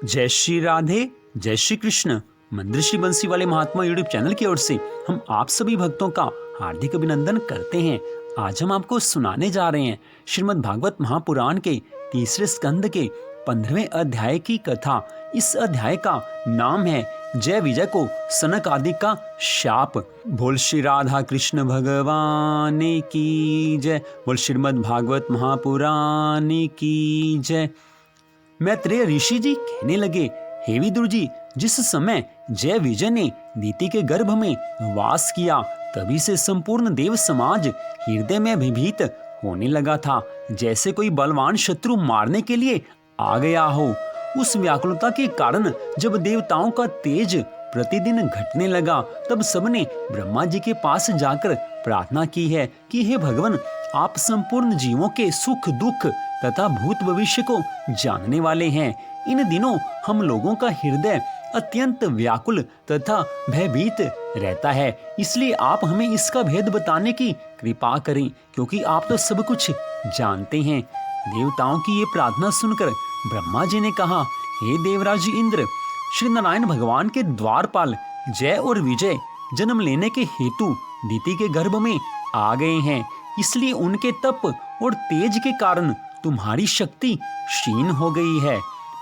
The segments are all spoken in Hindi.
जय श्री राधे, जय श्री कृष्ण। मंदिर श्री बंसी वाले महात्मा यूट्यूब चैनल की ओर से हम आप सभी भक्तों का हार्दिक अभिनंदन करते हैं। आज हम आपको सुनाने जा रहे हैं श्रीमद् भागवत महापुराण के तीसरे स्कंद के 15वें अध्याय की कथा। इस अध्याय का नाम है जय विजय को सनक आदि का शाप। बोल श्री राधा कृष्ण भगवान की जय। बोल श्रीमद् भागवत महापुराण की जय। मैत्रेय ऋषि जी कहने लगे, हे विदुर जी, जिस समय जय विजय ने दीति के गर्भ में वास किया, तभी से संपूर्ण देव समाज हृदय में भयभीत होने लगा था, जैसे कोई बलवान शत्रु मारने के लिए आ गया हो। उस व्याकुलता के कारण जब देवताओं का तेज प्रतिदिन घटने लगा, तब सबने ब्रह्मा जी के पास जाकर प्रार्थना की है कि हे भगवान, आप संपूर्ण जीवों के सुख दुख तथा भूत भविष्य को जानने वाले हैं। इन दिनों हम लोगों का हृदय अत्यंत व्याकुल तथा भयभीत रहता है, इसलिए आप हमें इसका भेद बताने की कृपा करें, क्योंकि आप तो सब कुछ जानते हैं। देवताओं की ये प्रार्थना सुनकर ब्रह्मा जी ने कहा, हे देवराज इंद्र, श्री नारायण भगवान के द्वारपाल जय और विजय जन्म लेने के हेतु दीति के गर्भ में आ गए हैं, इसलिए उनके तप और तेज के कारण तुम्हारी शक्ति क्षीण हो गई है।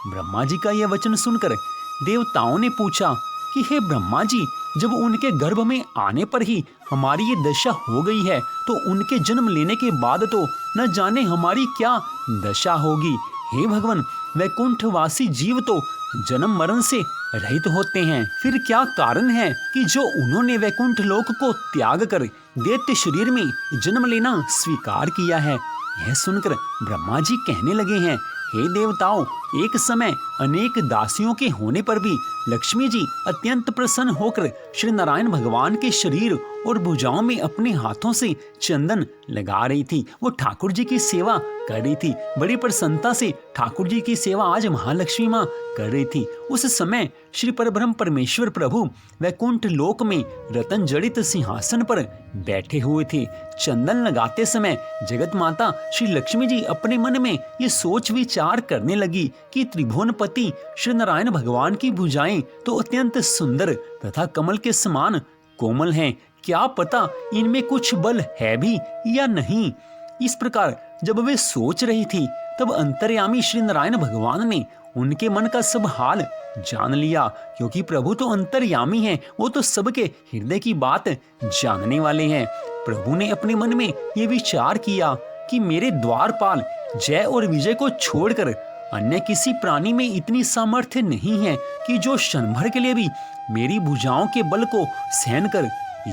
ब्रह्मा जी का यह वचन सुनकर देवताओं ने पूछा कि हे ब्रह्मा जी, जब उनके गर्भ में आने पर ही हमारी ये दशा हो गई है, तो उनके जन्म लेने के बाद तो न जाने हमारी क्या दशा होगी। हे भगवान, वैकुंठवासी जीव तो जन्म मरण से रहित होते हैं, फिर क्या कारण है कि जो उन्होंने वैकुंठ लोक को त्याग कर दैत्य शरीर में जन्म लेना स्वीकार किया है। यह सुनकर ब्रह्मा जी कहने लगे हैं, हे देवताओं, एक समय अनेक दासियों के होने पर भी लक्ष्मी जी अत्यंत प्रसन्न होकर श्री नारायण भगवान के शरीर और भुजाओं में अपने हाथों से चंदन लगा रही थी। वो ठाकुर जी की सेवा कर रही थी। बड़ी प्रसन्नता से ठाकुर जी की सेवा आज महालक्ष्मी माँ कर रही थी। उस समय श्री परब्रह्म परमेश्वर प्रभु वैकुंठ लोक में रतन जड़ित सिंहासन पर बैठे हुए थे। चंदन लगाते समय जगत माता श्री लक्ष्मी जी अपने मन में ये सोच विचार करने लगी कि त्रिभुवनपति श्री नारायण भगवान की भुजाएं तो अत्यंत सुंदर तथा कमल के समान कोमल हैं, क्या पता इनमें कुछ बल है भी या नहीं। इस प्रकार जब वे सोच रही थी, तब अंतर्यामी श्री नारायण भगवान ने उनके मन का सब हाल जान लिया, क्योंकि प्रभु तो अंतर्यामी हैं, वो तो सबके हृदय की बात जानने वाले हैं। प्रभु ने अपने मन में ये विचार किया कि मेरे द्वारपाल जय और विजय को छोड़कर अन्य किसी प्राणी में इतनी सामर्थ्य नहीं है कि जो क्षण भर के लिए भी मेरी भुजाओं के बल को सहन कर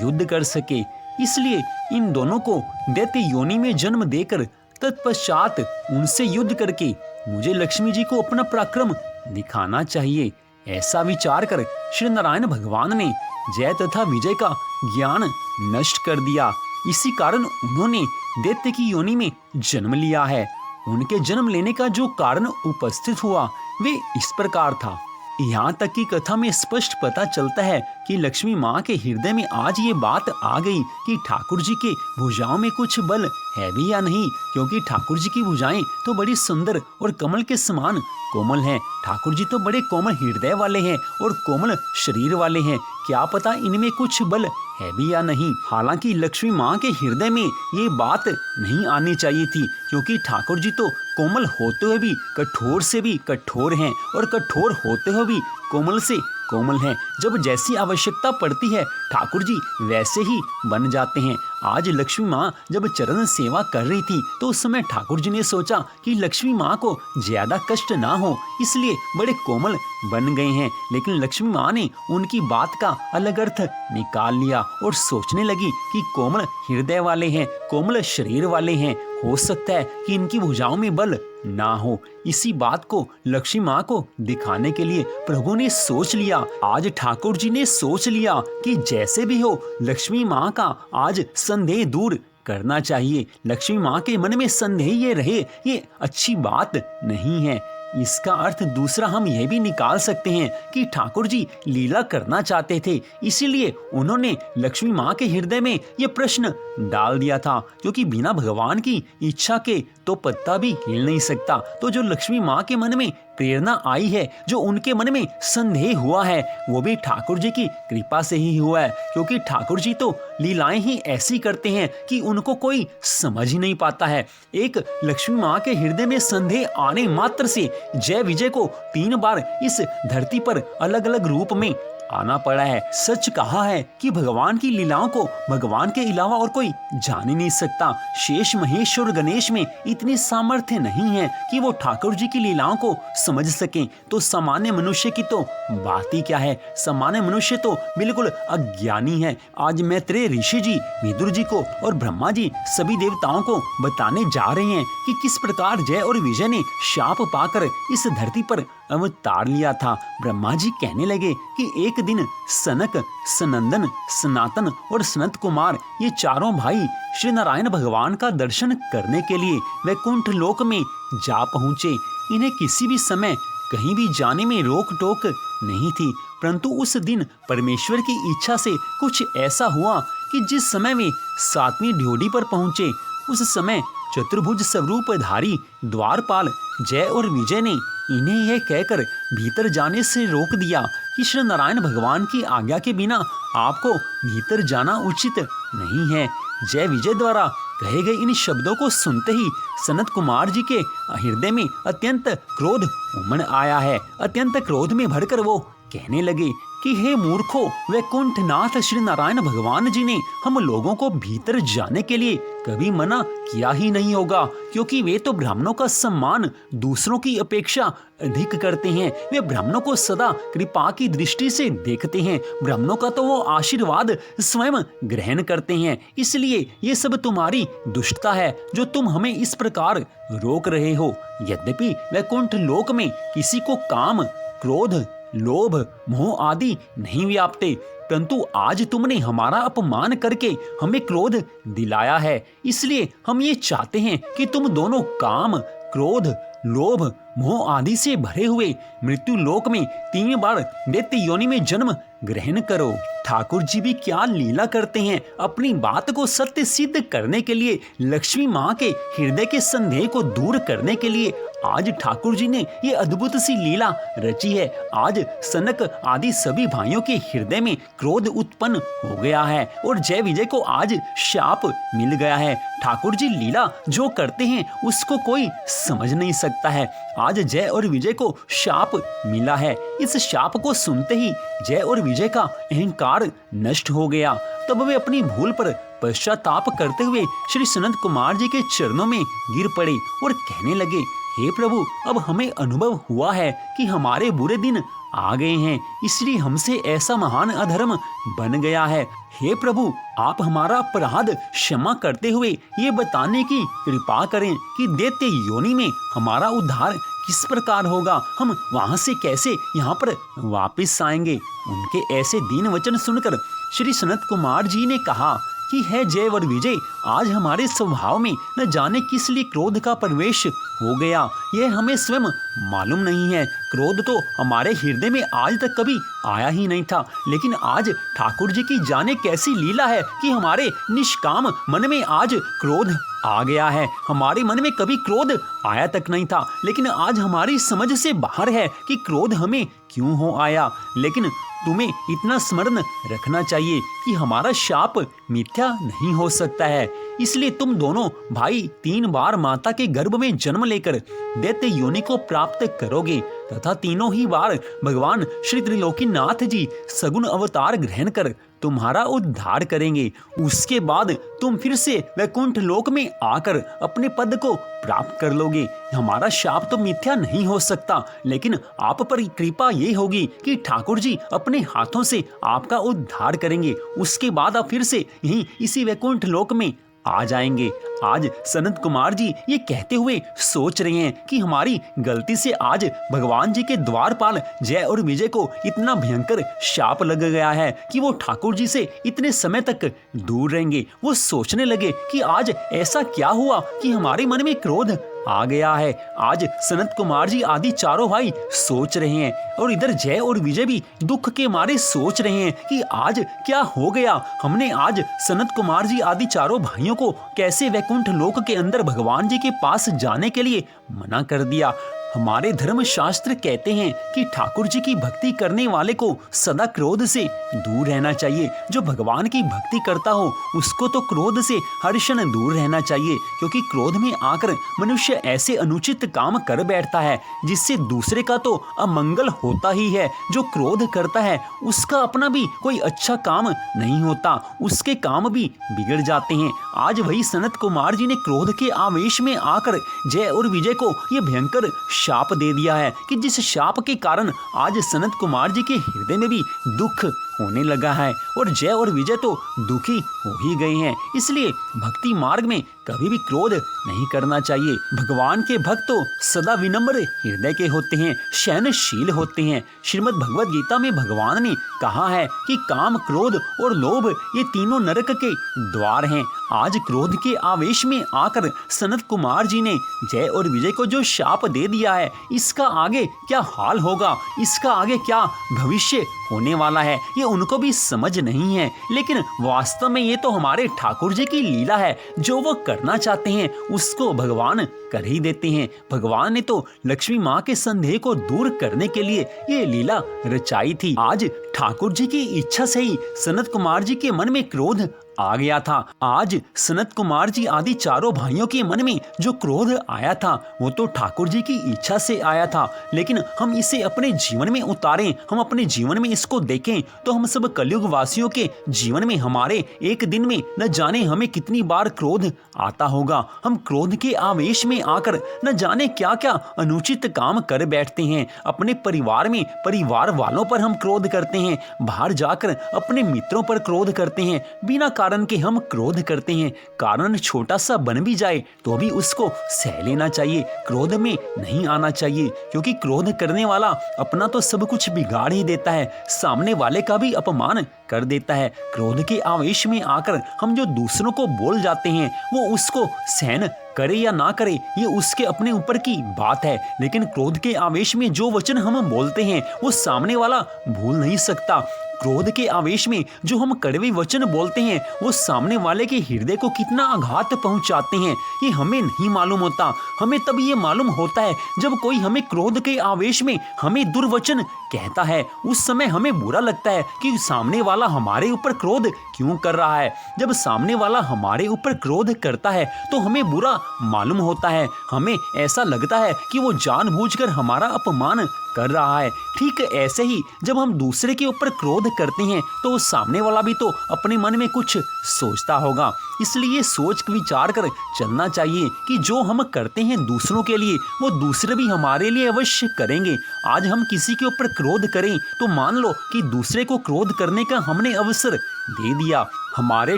युद्ध कर सके। इसलिए इन दोनों को दैत्य योनि में जन्म देकर तत्पश्चात उनसे युद्ध करके मुझे लक्ष्मी जी को अपना पराक्रम दिखाना चाहिए। ऐसा विचार कर श्री नारायण भगवान ने जय तथा विजय का ज्ञान नष्ट कर दिया। इसी कारण उन्होंने दैत्य की योनि में जन्म लिया है। उनके जन्म लेने का जो कारण उपस्थित हुआ वे इस प्रकार था। यहाँ तक की कथा में स्पष्ट पता चलता है कि लक्ष्मी माँ के हृदय में आज ये बात आ गई कि ठाकुर जी के भुजाओं में कुछ बल है भी या नहीं, क्योंकि ठाकुर जी की भुजाएं तो बड़ी सुंदर और कमल के समान कोमल हैं। ठाकुर जी तो बड़े कोमल हृदय वाले हैं और कोमल शरीर वाले हैं, क्या पता इनमें कुछ बल है भी या नहीं। हालांकि लक्ष्मी माँ के हृदय में ये बात नहीं आनी चाहिए थी, क्योंकि ठाकुर जी तो कोमल होते हुए भी कठोर से भी कठोर हैं और कठोर होते हुए भी कोमल से कोमल हैं। जब जैसी आवश्यकता पड़ती है ठाकुर जी वैसे ही बन जाते हैं। आज लक्ष्मी माँ जब चरण सेवा कर रही थी, तो उस समय ठाकुर जी ने सोचा कि लक्ष्मी माँ को ज्यादा कष्ट ना हो, इसलिए बड़े कोमल बन गए हैं। लेकिन लक्ष्मी माँ ने उनकी बात का अलग अर्थ निकाल लिया और सोचने लगी कि कोमल हृदय वाले हैं, कोमल शरीर वाले हैं, हो सकता है कि इनकी भुजाओं में बल ना हो। इसी बात को लक्ष्मी माँ को दिखाने के लिए प्रभु ने सोच लिया, आज ठाकुर जी ने सोच लिया कि जैसे भी हो लक्ष्मी माँ का आज संदेह दूर करना चाहिए। लक्ष्मी माँ के मन में संदेह ये रहे, ये अच्छी बात नहीं है। इसका अर्थ दूसरा हम यह भी निकाल सकते हैं कि ठाकुर जी लीला करना चाहते थे, इसीलिए उन्होंने लक्ष्मी माँ के हृदय में यह प्रश्न डाल दिया था, क्योंकि बिना भगवान की इच्छा के तो पत्ता भी हिल नहीं सकता। तो जो लक्ष्मी माँ के मन में प्रेरणा आई है, जो उनके मन में संदेह हुआ है, वो भी ठाकुर जी की कृपा से ही हुआ है, क्योंकि ठाकुर जी तो लीलाएं ही ऐसी करते हैं कि उनको कोई समझ ही नहीं पाता है। एक लक्ष्मी माँ के हृदय में संदेह आने मात्र से जय विजय को 3 बार इस धरती पर अलग अलग रूप में आना पड़ा है। सच कहा है कि भगवान की लीलाओं को भगवान के अलावा और कोई जान ही नहीं सकता। शेष महेश और गणेश में इतनी सामर्थ्य नहीं है कि वो ठाकुर जी की लीलाओं को समझ सकें, तो सामान्य मनुष्य की तो बात ही क्या है। सामान्य मनुष्य तो बिल्कुल अज्ञानी है। आज मैत्रेय ऋषि जी विदुर जी को और ब्रह्मा जी सभी देवताओं को बताने जा रहे हैं कि किस प्रकार जय और विजय ने शाप पाकर इस धरती पर अवतार लिया था। ब्रह्मा जी कहने लगे कि एक दिन सनक, सनंदन, सनातन और सनत कुमार ये चारों भाई श्री नारायण भगवान का दर्शन करने के लिए वैकुंठ लोक में जा पहुंचे। इन्हें किसी भी समय कहीं भी जाने में रोक टोक नहीं थी, परंतु उस दिन परमेश्वर की इच्छा से कुछ ऐसा हुआ कि जिस समय वे 7वीं ड्योढ़ी पर पहुंचे, उस समय चतुर्भुज स्वरूपधारी द्वारपाल जय और विजय ने इन्हें यह कहकर भीतर जाने से रोक दिया कि श्री नारायण भगवान की आज्ञा के बिना आपको भीतर जाना उचित नहीं है। जय विजय द्वारा कहे गए इन शब्दों को सुनते ही सनत कुमार जी के हृदय में अत्यंत क्रोध उमड़ आया है। अत्यंत क्रोध में भरकर वो कहने लगे कि हे मूर्खों, वैकुंठनाथ श्री नारायण भगवान जी ने हम लोगों को भीतर जाने के लिए कभी मना किया ही नहीं होगा, क्योंकि वे तो ब्राह्मणों का सम्मान दूसरों की अपेक्षा अधिक करते हैं। वे ब्राह्मणों को सदा कृपा की दृष्टि से देखते हैं। ब्राह्मणों का तो वो आशीर्वाद स्वयं ग्रहण करते हैं। इसलिए ये सब तुम्हारी दुष्टता है जो तुम हमें इस प्रकार रोक रहे हो। यद्यपि वैकुंठ लोक में किसी को काम, क्रोध, लोभ, मोह आदि नहीं व्यापते, परंतु आज तुमने हमारा अपमान करके हमें क्रोध दिलाया है। इसलिए हम ये चाहते हैं कि तुम दोनों काम, क्रोध, लोभ, मोह आदि से भरे हुए मृत्यु लोक में 3 बार दैत्य योनि में जन्म ग्रहण करो। ठाकुर जी भी क्या लीला करते हैं। अपनी बात को सत्य सिद्ध करने के लिए, लक्ष्मी माँ के हृदय के संदेह को दूर करने के लिए आज ठाकुर जी ने ये अद्भुत सी लीला रची है। आज सनक आदि सभी भाइयों के हृदय में क्रोध उत्पन्न हो गया है और जय विजय को आज शाप मिल गया है। ठाकुर जी लीला जो करते हैं उसको कोई समझ नहीं सकता है। आज जय और विजय को शाप मिला है। इस शाप को सुनते ही जय और विजय का अहंकार नष्ट हो गया। तब वे अपनी भूल पर पश्चाताप करते हुए श्री सनत कुमार जी के चरणों में गिर पड़े और कहने लगे, हे प्रभु, अब हमें अनुभव हुआ है कि हमारे बुरे दिन आ गए हैं, इसलिए हमसे ऐसा महान अधर्म बन गया है। हे प्रभु, आप हमारा अपराध क्षमा करते हुए ये बताने की कृपा करें कि दैत्य योनि में हमारा उद्धार किस प्रकार होगा, हम वहां से कैसे यहाँ पर वापस आएंगे। उनके ऐसे दीन वचन सुनकर श्री सनत कुमार जी ने कहा कि है जय और विजय, आज हमारे स्वभाव में न जाने किस लिए क्रोध का प्रवेश हो गया, यह हमें स्वयं मालूम नहीं है। क्रोध तो हमारे हृदय में आज तक कभी आया ही नहीं था, लेकिन आज ठाकुर जी की जाने कैसी लीला है कि हमारे निष्काम मन में आज क्रोध आ गया है। हमारे मन में कभी क्रोध आया तक नहीं था, लेकिन आज हमारी समझ से बाहर है कि क्रोध हमें क्यों हो आया। लेकिन तुम्हें इतना स्मरण रखना चाहिए कि हमारा शाप मिथ्या नहीं हो सकता है। इसलिए तुम दोनों भाई 3 बार माता के गर्भ में जन्म लेकर दैत्य योनि को प्राप्त करोगे तथा तीनों ही बार भगवान श्री त्रिलोकीनाथ जी सगुण अवतार ग्रहण कर तुम्हारा उद्धार करेंगे। उसके बाद तुम फिर से वैकुंठ लोक में आकर अपने पद को प्राप्त कर लोगे। हमारा शाप तो मिथ्या नहीं हो सकता, लेकिन आप पर कृपा ये होगी कि ठाकुर जी अपने हाथों से आपका उद्धार करेंगे। उसके बाद आप फिर से यहीं इसी वैकुंठ लोक में आ जाएंगे। आज सनत कुमार जी ये कहते हुए सोच रहे हैं कि हमारी गलती से आज भगवान जी के द्वारपाल जय और विजय को इतना भयंकर शाप लग गया है कि वो ठाकुर जी से इतने समय तक दूर रहेंगे। वो सोचने लगे कि आज ऐसा क्या हुआ कि हमारे मन में क्रोध आ गया है। आज सनत कुमार जी आदि चारों भाई सोच रहे हैं और इधर जय और विजय भी दुख के मारे सोच रहे हैं कि आज क्या हो गया। हमने आज सनत कुमार जी आदि चारों भाइयों को कैसे वैकुंठ लोक के अंदर भगवान जी के पास जाने के लिए मना कर दिया। हमारे धर्म शास्त्र कहते हैं कि ठाकुर जी की भक्ति करने वाले को सदा क्रोध से दूर रहना चाहिए। जो भगवान की भक्ति करता हो उसको तो क्रोध से हर क्षण दूर रहना चाहिए, क्योंकि क्रोध में आकर मनुष्य ऐसे अनुचित काम कर बैठता है जिससे दूसरे का तो अमंगल होता ही है। जो क्रोध करता है उसका अपना भी कोई अच्छा काम नहीं होता, उसके काम भी बिगड़ जाते हैं। आज वही सनत कुमार जी ने क्रोध के आवेश में आकर जय और विजय को यह भयंकर शाप दे दिया है कि जिस शाप के कारण आज सनत कुमार जी के हृदय में भी दुख होने लगा है और जय और विजय तो दुखी हो ही गए हैं। इसलिए भक्ति मार्ग में कभी भी क्रोध नहीं करना चाहिए। भगवान के भक्त तो सदा विनम्र हृदय के होते हैं, सहनशील होते हैं। श्रीमद् भगवद गीता में भगवान ने कहा है कि काम, क्रोध और लोभ ये तीनों नरक के द्वार हैं। आज क्रोध के आवेश में आकर सनत कुमार जी ने जय और विजय को जो शाप दे दिया है, इसका आगे क्या हाल होगा, इसका आगे क्या भविष्य होने वाला है, ये उनको भी समझ नहीं है। लेकिन वास्तव में ये तो हमारे ठाकुर जी की लीला है। जो वो करना चाहते हैं उसको भगवान कर ही देते हैं। भगवान ने तो लक्ष्मी माँ के संदेह को दूर करने के लिए ये लीला रचाई थी। आज ठाकुर जी की इच्छा से ही सनत कुमार जी के मन में क्रोध आ गया था। आज सनत कुमार जी आदि चारों भाइयों के मन में जो क्रोध आया था वो तो ठाकुर जी की इच्छा से आया था। लेकिन हम इसे अपने जीवन में उतारें, हम अपने जीवन में इसको देखें तो हम सब कलयुग वासियों के जीवन में हमारे एक दिन में न जाने हमें कितनी बार क्रोध आता होगा। हम क्रोध के आवेश में आकर न जाने क्या क्या अनुचित काम कर बैठते हैं। अपने परिवार में परिवार वालों पर हम क्रोध करते हैं, बाहर जाकर अपने मित्रों पर क्रोध करते हैं। बिना कारण के हम क्रोध करते हैं। कारण छोटा सा बन भी जाए तो भी उसको सह लेना चाहिए, क्रोध में नहीं आना चाहिए, क्योंकि क्रोध करने वाला अपना तो सब कुछ बिगाड़ ही देता है, सामने वाले का भी अपमान कर देता है। क्रोध के आवेश में आकर हम जो दूसरों को बोल जाते हैं वो उसको सहन करे या ना करे ये उसके अपने ऊपर की बात है। लेकिन क्रोध के आवेश में जो वचन हम बोलते हैं वो सामने वाला भूल नहीं सकता। क्रोध के आवेश में जो हम कड़वे वचन बोलते हैं वो सामने वाले के हृदय को कितना आघात पहुंचाते हैं ये हमें नहीं मालूम होता। हमें तब ये मालूम होता है जब कोई हमें क्रोध के आवेश में हमें दुर्वचन कहता है। उस समय हमें बुरा लगता है कि सामने वाला हमारे ऊपर क्रोध क्यों कर रहा है। जब सामने वाला हमारे ऊपर क्रोध करता है तो हमें बुरा मालूम होता है, हमें ऐसा लगता है कि वो जानबूझकर हमारा अपमान कर रहा है। ठीक ऐसे ही जब हम दूसरे के ऊपर क्रोध करते हैं तो वो सामने वाला भी तो अपने मन में कुछ सोचता होगा। इसलिए सोच विचार कर चलना चाहिए कि जो हम करते हैं दूसरों के लिए वो दूसरे भी हमारे लिए अवश्य करेंगे। आज हम किसी के ऊपर क्रोध करें तो मान लो कि दूसरे को क्रोध करने का हमने अवसर दे दिया। हमारे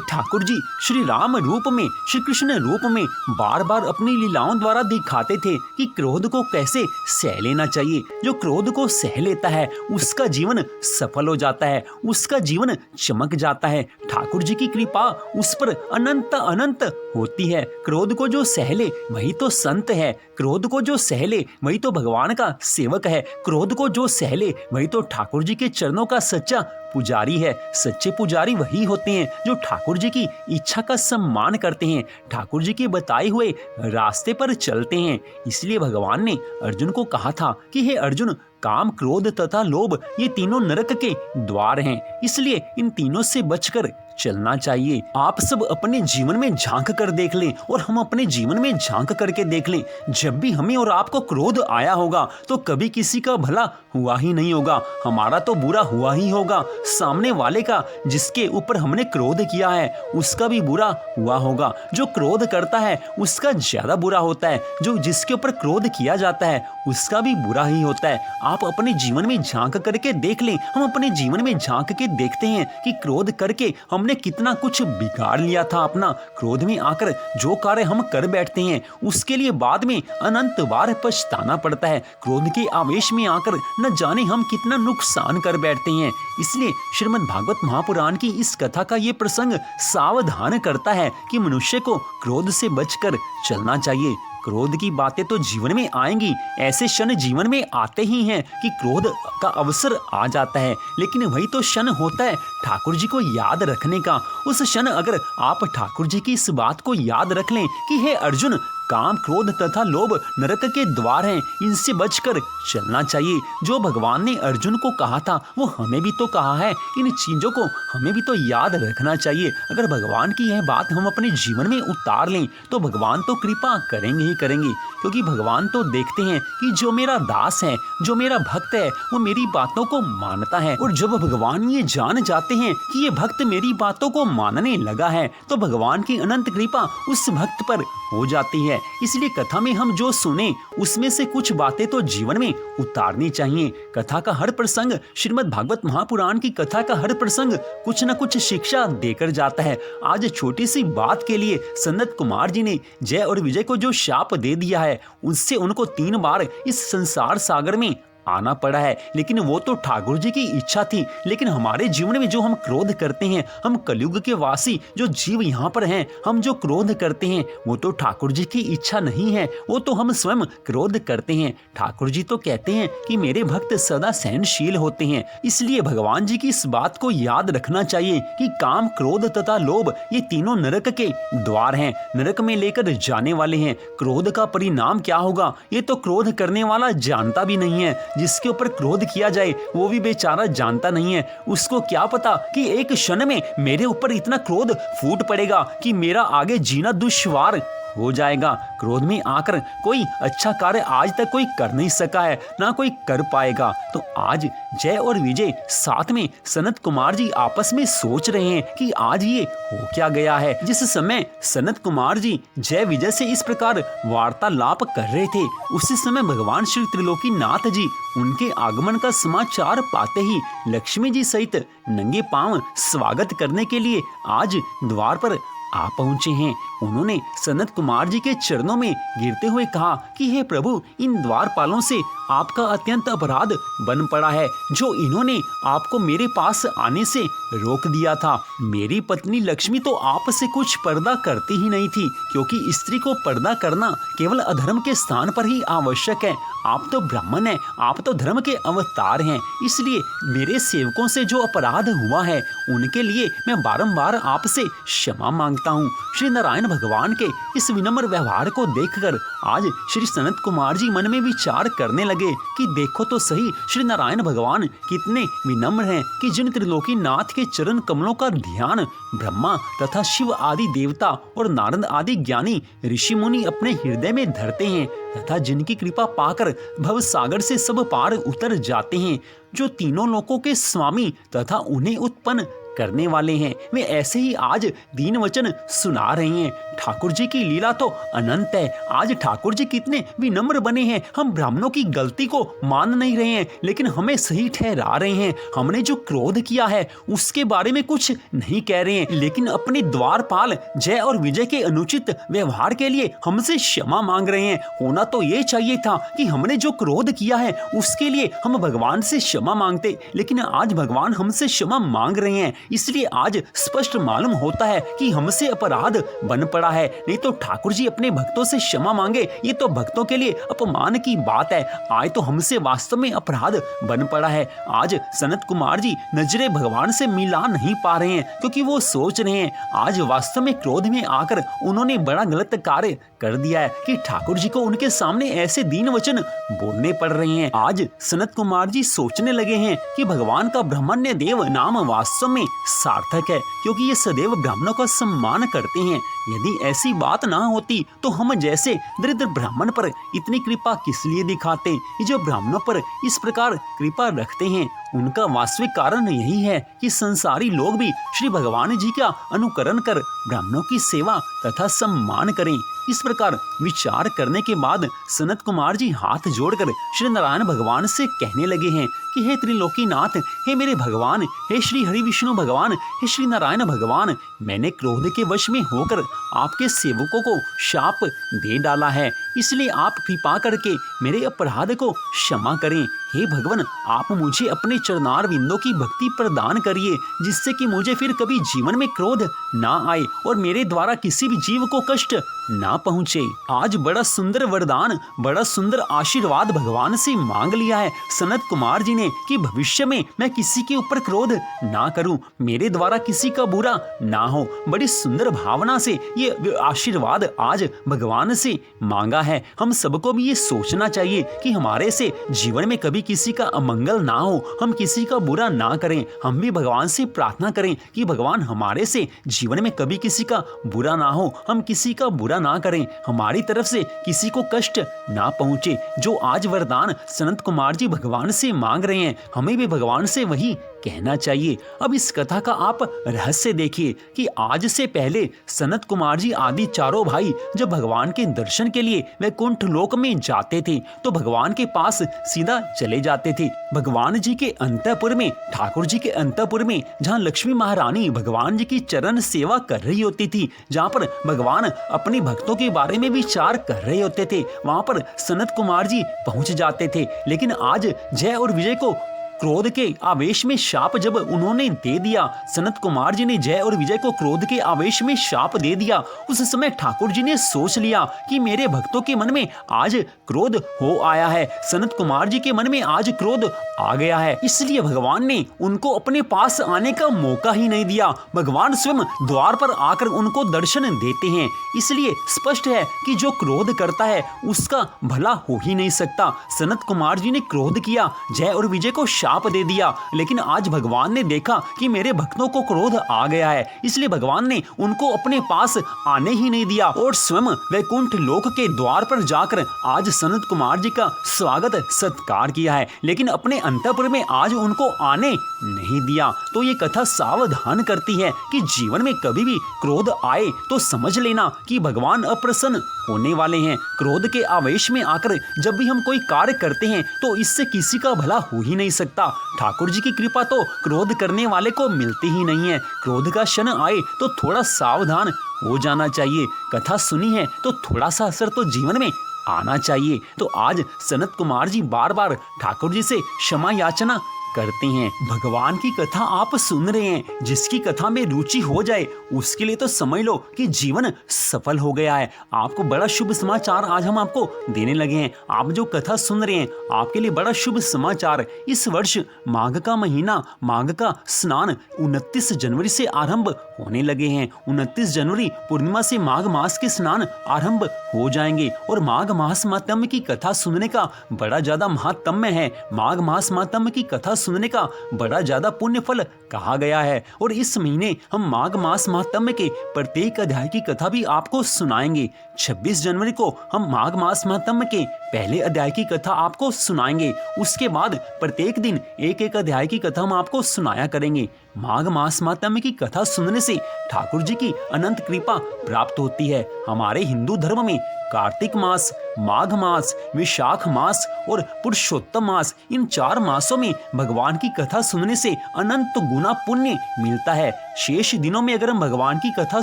ठाकुर जी श्री राम रूप में, श्री कृष्ण रूप में बार बार अपनी लीलाओं द्वारा दिखाते थे कि क्रोध को कैसे सह लेना चाहिए। जो क्रोध को सह लेता है उसका जीवन सफल हो जाता है, उसका जीवन चमक जाता है। ठाकुर जी की कृपा उस पर अनंत अनंत होती है। क्रोध को जो सह ले वही तो संत है, क्रोध को जो सह ले वही तो भगवान का सेवक है, क्रोध को जो सह ले वही तो ठाकुर जी के चरणों का सच्चा पुजारी है। सच्चे पुजारी वही होते हैं जो ठाकुर जी की इच्छा का सम्मान करते हैं, ठाकुर जी के बताए हुए रास्ते पर चलते हैं। इसलिए भगवान ने अर्जुन को कहा था कि हे अर्जुन, काम, क्रोध तथा लोभ ये तीनों नरक के द्वार हैं, इसलिए इन तीनों से बचकर चलना चाहिए। आप सब अपने जीवन में झांक कर देख लें और हम अपने जीवन में झांक करके देख लें। जब भी हमें और आपको क्रोध आया होगा तो कभी किसी का भला हुआ ही नहीं होगा, हमारा तो बुरा हुआ ही होगा। सामने वाले का जिसके ऊपर हमने क्रोध किया है उसका भी बुरा हुआ होगा। जो क्रोध करता है उसका ज्यादा बुरा होता है, जो जिसके ऊपर क्रोध किया जाता है उसका भी बुरा ही होता है। आप अपने जीवन में झांक करके देख लें। हम अपने जीवन में झांक के देखते हैं कि क्रोध करके हमने कितना कुछ बिगाड़ लिया था अपना। क्रोध में आकर जो कार्य हम कर बैठते हैं उसके लिए बाद में अनंत बार पछताना पड़ता है। क्रोध के आवेश में आकर न जाने हम कितना नुकसान कर बैठते हैं। इसलिए श्रीमद् भागवत महापुराण की इस कथा का ये प्रसंग सावधान करता है कि मनुष्य को क्रोध से बचकर चलना चाहिए। क्रोध की बातें तो जीवन में आएंगी, ऐसे क्षण जीवन में आते ही हैं कि क्रोध का अवसर आ जाता है, लेकिन वही तो क्षण होता है ठाकुर जी को याद रखने का। उस क्षण अगर आप ठाकुर जी की इस बात को याद रख लें कि हे अर्जुन, काम, क्रोध तथा लोभ नरक के द्वार हैं, इनसे बचकर चलना चाहिए। जो भगवान ने अर्जुन को कहा था वो हमें भी तो कहा है। इन चीजों को हमें भी तो याद रखना चाहिए। अगर भगवान की यह बात हम अपने जीवन में उतार लें तो भगवान तो कृपा करेंगे ही करेंगे, क्योंकि भगवान तो देखते हैं कि जो मेरा दास है, जो मेरा भक्त है, वो मेरी बातों को मानता है। और जब भगवान ये जान जाते हैं कि ये भक्त मेरी बातों को मानने लगा है तो भगवान की अनंत कृपा उस भक्त पर हो जाती है। इसलिए कथा में हम जो सुने उसमें से कुछ बातें तो जीवन में उतारनी चाहिए। कथा का हर प्रसंग, श्रीमद् भागवत महापुराण की कथा का हर प्रसंग कुछ न कुछ शिक्षा देकर जाता है। आज छोटी सी बात के लिए सनत कुमार जी ने जय और विजय को जो शाप दे दिया है, उससे उनको 3 बार इस संसार सागर में आना पड़ा है। लेकिन वो तो ठाकुर जी की इच्छा थी। लेकिन हमारे जीवन में जो हम क्रोध करते हैं, हम कलयुग के वासी जो जीव यहाँ पर हैं, हम जो क्रोध करते हैं वो तो ठाकुर जी की इच्छा नहीं है, वो तो हम स्वयं क्रोध करते हैं। ठाकुर जी तो कहते हैं कि मेरे भक्त सदा सहनशील होते हैं। इसलिए भगवान जी की इस बात को याद रखना चाहिए कि काम, क्रोध तथा लोभ ये तीनों नरक के द्वार हैं, नरक में लेकर जाने वाले हैं। क्रोध का परिणाम क्या होगा ये तो क्रोध करने वाला जानता भी नहीं है। जिसके ऊपर क्रोध किया जाए वो भी बेचारा जानता नहीं है। उसको क्या पता कि एक क्षण में मेरे ऊपर इतना क्रोध फूट पड़ेगा कि मेरा आगे जीना दुश्वार हो जाएगा। क्रोध में आकर कोई अच्छा कार्य आज तक कोई कर नहीं सका है, ना कोई कर पाएगा। तो आज जय और विजय साथ में सनत कुमार जी आपस में सोच रहे हैं कि आज ये हो क्या गया है। जिस समय सनत कुमार जी जय विजय से इस प्रकार वार्तालाप कर रहे थे, उसी समय भगवान श्री त्रिलोकीनाथ जी उनके आगमन का समाचार पाते ही लक्ष्मी जी सहित नंगे पांव स्वागत करने के लिए आज द्वार पर आ पहुंचे हैं। उन्होंने सनत कुमार जी के चरणों में गिरते हुए कहा कि हे प्रभु, इन द्वारपालों से आपका अत्यंत अपराध बन पड़ा है, जो इन्होंने आपको मेरे पास आने से रोक दिया था। मेरी पत्नी लक्ष्मी तो आपसे कुछ पर्दा करती ही नहीं थी, क्योंकि स्त्री को पर्दा करना केवल अधर्म के स्थान पर ही आवश्यक है। आप तो ब्राह्मण हैं, आप तो धर्म के अवतार हैं। इसलिए मेरे सेवकों से जो अपराध हुआ है उनके लिए मैं बारंबार आपसे क्षमा मांगता हूँ। श्री नारायण भगवान के इस विनम्र व्यवहार को देखकर आज श्री सनत कुमार जी मन में विचार करने लगे कि देखो तो सही, श्री नारायण भगवान कितने विनम्र हैं कि जिन त्रिलोकीनाथ के चरण कमलों का ध्यान ब्रह्मा तथा शिव आदि देवता और नारद आदि ज्ञानी ऋषि मुनि अपने हृदय में धरते हैं तथा जिनकी कृपा पाकर भव सागर से सब पार उतर जाते हैं, जो तीनों लोकों के स्वामी तथा उन्हें उत्पन्न करने वाले हैं, वे ऐसे ही आज दीन वचन सुना रहे हैं। ठाकुर जी की लीला तो अनंत है। आज ठाकुर जी कितने विनम्र बने हैं। हम ब्राह्मणों की गलती को मान नहीं रहे हैं, लेकिन हमें सही ठहरा रहे हैं। हमने जो क्रोध किया है उसके बारे में कुछ नहीं कह रहे हैं, लेकिन अपने द्वारपाल जय और विजय के अनुचित व्यवहार के लिए हमसे क्षमा मांग रहे हैं। होना तो ये चाहिए था कि हमने जो क्रोध किया है उसके लिए हम भगवान से क्षमा मांगते, लेकिन आज भगवान हमसे क्षमा मांग रहे हैं। इसलिए आज स्पष्ट मालूम होता है कि हमसे अपराध बन पड़ा है। नहीं तो ठाकुर जी अपने भक्तों से क्षमा मांगे, ये तो भक्तों के लिए अपमान की बात है। आज तो हमसे वास्तव में अपराध बन पड़ा है। आज सनत कुमार जी नजरे भगवान से मिला नहीं पा रहे हैं, क्योंकि वो सोच रहे हैं आज वास्तव में क्रोध में आकर उन्होंने बड़ा गलत कार्य कर दिया है कि ठाकुर जी को उनके सामने ऐसे दीन वचन बोलने पड़ रहे हैं। आज सनत कुमार जी सोचने लगे हैं कि भगवान का ब्रह्मण्य देव नाम वास्तव में सार्थक है, क्योंकि ये सदैव ब्राह्मणों का सम्मान करते हैं। यदि ऐसी बात ना होती तो हम जैसे दरिद्र ब्राह्मण पर इतनी कृपा किस लिए दिखाते। ये जो ब्राह्मणों पर इस प्रकार कृपा रखते हैं उनका वास्तविक कारण यही है कि संसारी लोग भी श्री भगवान जी का अनुकरण कर ब्राह्मणों की सेवा तथा सम्मान करें। इस प्रकार विचार करने के बाद सनत कुमार जी हाथ जोड़कर श्री नारायण भगवान से कहने लगे हैं कि हे त्रिलोकीनाथ, हे मेरे भगवान, हे श्री हरि विष्णु भगवान, हे श्री नारायण भगवान, मैंने क्रोध के वश में होकर आपके सेवकों को शाप दे डाला है। इसलिए आप कृपा करके मेरे अपराध को क्षमा करें। हे भगवान, आप मुझे अपने चरणार विंदों की भक्ति प्रदान करिए, जिससे कि मुझे फिर कभी जीवन में क्रोध ना आए और मेरे द्वारा किसी भी जीव को कष्ट ना पहुँचे। आज बड़ा सुंदर वरदान, बड़ा सुंदर आशीर्वाद भगवान से मांग लिया है सनत कुमार जी ने कि भविष्य में मैं किसी के ऊपर क्रोध ना करूं, मेरे द्वारा किसी का बुरा ना हो। बड़ी सुंदर भावना से ये आशीर्वाद आज भगवान से मांगा है। हम सबको भी ये सोचना चाहिए कि हमारे से जीवन में कभी किसी का अमंगल ना हो, हम किसी का बुरा ना करें। हम भी भगवान से प्रार्थना करें कि भगवान हमारे से जीवन में कभी किसी का बुरा ना हो, हम किसी का बुरा ना करें, हमारी तरफ से किसी को कष्ट ना पहुंचे। जो आज वरदान सनत कुमार जी भगवान से मांग रहे हैं, हमें भी भगवान से वही कहना चाहिए। अब इस कथा का आप रहस्य देखिए कि आज से पहले सनत कुमार जी आदि चारों भाई जब भगवान के दर्शन के लिए वैकुंठ लोक में जाते थे तो भगवान के पास सीधा चले जाते थे। भगवान जी के अंतःपुर में, ठाकुर जी के अंतःपुर में, जहाँ लक्ष्मी महारानी भगवान जी की चरण सेवा कर रही होती थी, जहाँ पर भगवान अपने भक्तों के बारे में विचार कर रहे होते थे, वहां पर सनत कुमार जी पहुंच जाते थे। लेकिन आज जय और विजय को क्रोध के आवेश में शाप जब उन्होंने दे दिया, सनत कुमार जी ने जय और विजय को क्रोध के आवेश में शाप दे दिया, उस समय ठाकुर जी ने सोच लिया कि मेरे भक्तों के मन में आज क्रोध हो आया है, सनत कुमार जी के मन में आज क्रोध आ गया है। इसलिए भगवान ने उनको अपने पास आने का मौका ही नहीं दिया। भगवान स्वयं द्वार पर आकर उनको दर्शन देते हैं। इसलिए स्पष्ट है कि जो क्रोध करता है उसका भला हो ही नहीं सकता। सनत कुमार जी ने क्रोध किया, जय और विजय को शाप दे दिया, लेकिन आज भगवान ने देखा कि मेरे भक्तों को क्रोध आ गया है, इसलिए भगवान ने उनको अपने पास आने ही नहीं दिया और स्वयं वैकुंठ लोक के द्वार पर जाकर आज सनत कुमार जी का स्वागत सत्कार किया है, लेकिन अपने अंतःपुर में आज उनको आने नहीं दिया। तो ये कथा सावधान करती है कि जीवन में कभी भी क्रोध आए तो समझ लेना कि भगवान अप्रसन्न होने वाले हैं। क्रोध के आवेश में आकर जब भी हम कोई कार्य करते हैं तो इससे किसी का भला हो ही नहीं सकता। ठाकुर जी की कृपा तो क्रोध करने वाले को मिलती ही नहीं है। क्रोध का क्षण आए तो थोड़ा सावधान हो जाना चाहिए। कथा सुनी है तो थोड़ा सा असर तो जीवन में आना चाहिए। तो आज सनत कुमार जी बार बार ठाकुर जी से क्षमा याचना करते हैं। भगवान की कथा आप सुन रहे हैं, जिसकी कथा में रुचि हो जाए उसके लिए तो समझ लो कि जीवन सफल हो गया है। आपको बड़ा शुभ समाचार आज हम आपको देने लगे हैं। आप जो कथा सुन रहे हैं आपके लिए बड़ा शुभ समाचार। इस वर्ष माघ का महीना, माघ का स्नान 29 जनवरी से आरंभ होने लगे हैं। 29 जनवरी पूर्णिमा से माघ मास के स्नान आरंभ हो जाएंगे और माघ मास महात्म्य की कथा सुनने का बड़ा ज्यादा महात्म्य है। माघ मास महात्म्य की कथा सुनने का बड़ा ज्यादा पुण्य फल कहा गया है और इस महीने हम माघ मास महात्म्य के प्रत्येक अध्याय की कथा भी आपको सुनाएंगे। 26 जनवरी को हम माघ मास महात्म्य के पहले अध्याय की कथा आपको सुनाएंगे। उसके बाद प्रत्येक दिन एक एक अध्याय की कथा हम आपको सुनाया करेंगे। माघ मास महात्म्य की कथा सुनने से ठाकुर जी की अनंत कृपा प्राप्त होती है। हमारे हिंदू धर्म में कार्तिक मास, माघ मास, विशाख मास और पुरुषोत्तम मास, इन 4 मासों में भगवान की कथा सुनने से अनंत गुना पुण्य मिलता है। शेष दिनों में अगर हम भगवान की कथा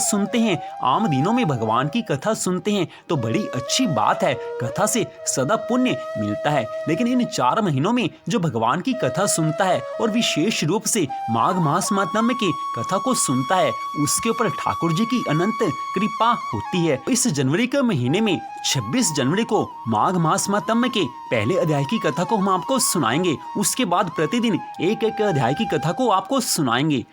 सुनते हैं, आम दिनों में भगवान की कथा सुनते हैं तो बड़ी अच्छी बात है, कथा से सदा पुण्य मिलता है। लेकिन इन 4 महीनों में जो भगवान की कथा सुनता है और विशेष रूप से माघ मास महात्म्य की कथा को सुनता है, उसके ऊपर ठाकुर जी की अनंत कृपा होती है। इस जनवरी के महीने में 26 जनवरी को माघ मास महात्म्य के पहले अध्याय की कथा को हम आपको सुनाएंगे। उसके बाद प्रतिदिन एक एक अध्याय की कथा को आपको सुनाएंगे।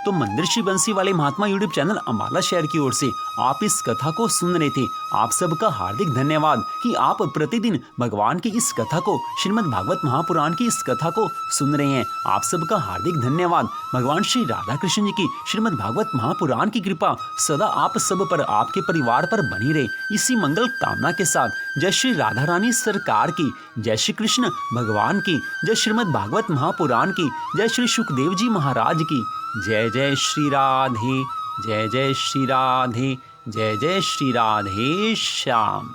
तो मंदिर श्री बंसी वाले महात्मा यूट्यूब चैनल अम्बाला शहर की ओर से आप इस कथा को सुन रहे थे। आप सबका हार्दिक धन्यवाद कि आप प्रतिदिन भगवान की इस कथा को, श्रीमद् भागवत महापुराण की इस कथा को सुन रहे हैं। आप सबका हार्दिक धन्यवाद। भगवान श्री राधा कृष्ण जी की श्रीमद् भागवत महापुराण की कृपा सदा आप सब पर, आपके परिवार पर बनी रहे। इसी मंगल कामना के साथ जय श्री राधा रानी सरकार की, जय श्री कृष्ण भगवान की, जय श्रीमद् भागवत महापुराण की, जय श्री सुखदेव जी महाराज की। जय जय श्री राधे, जय जय श्री राधे, जय जय श्री राधे श्याम।